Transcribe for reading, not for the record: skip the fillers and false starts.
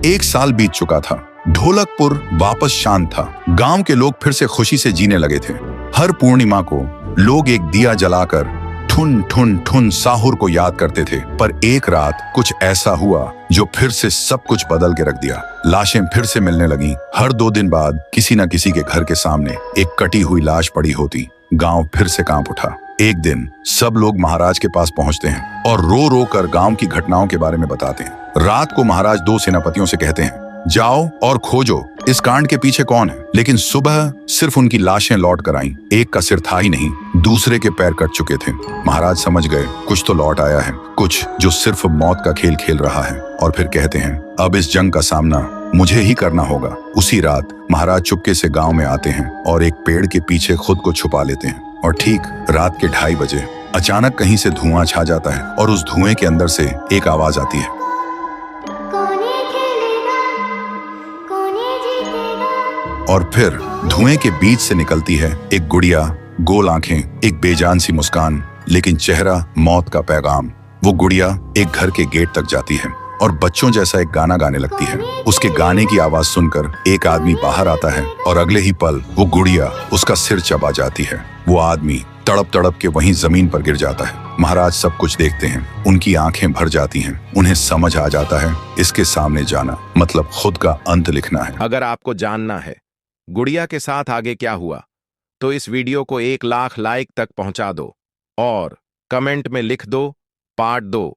1 साल बीत चुका था। ढोलकपुर वापस शांत था। गांव के लोग फिर से खुशी से जीने लगे थे। हर पूर्णिमा को लोग एक दिया जलाकर ठुन ठुन ठुन साहुर को याद करते थे। पर एक रात कुछ ऐसा हुआ जो फिर से सब कुछ बदल के रख दिया। लाशें फिर से मिलने लगीं। हर 2 दिन बाद किसी न किसी के घर के सामने एक कटी हुई लाश पड़ी होती। गांव फिर से कांप उठा। एक दिन सब लोग महाराज के पास पहुंचते हैं और रो रो कर गांव की घटनाओं के बारे में बताते हैं। रात को महाराज 2 सेनापतियों से कहते हैं, जाओ और खोजो इस कांड के पीछे कौन है। लेकिन सुबह सिर्फ उनकी लाशें लौट कर आईं। एक का सिर था ही नहीं, दूसरे के पैर कट चुके थे। महाराज समझ गए कुछ तो लौट आया है, कुछ जो सिर्फ मौत का खेल खेल रहा है। और फिर कहते हैं, अब इस जंग का सामना मुझे ही करना होगा। उसी रात महाराज चुपके से गांव में आते हैं और एक पेड़ के पीछे खुद को छुपा लेते हैं। और ठीक रात के 2:30 बजे अचानक कहीं से धुआं छा जाता है और उस धुएं के अंदर से एक आवाज आती है, और फिर धुएं के बीच से निकलती है एक गुड़िया, गोल आंखें, एक बेजान सी मुस्कान, लेकिन चेहरा मौत का पैगाम। वो गुड़िया एक घर के गेट तक जाती है और बच्चों जैसा एक गाना गाने लगती है। उसके गाने की आवाज सुनकर एक आदमी बाहर आता है और अगले ही पल वो गुड़िया उसका सिर चबा जाती है। वो आदमी तड़प तड़प के वहीं जमीन पर गिर जाता है। महाराज सब कुछ देखते हैं। उनकी आंखें भर जाती हैं। उन्हें समझ आ जाता है इसके सामने जाना मतलब खुद का अंत लिखना है। अगर आपको जानना है गुड़िया के साथ आगे क्या हुआ तो इस वीडियो को 1 लाख लाइक तक पहुंचा दो और कमेंट में लिख दो पार्ट 2।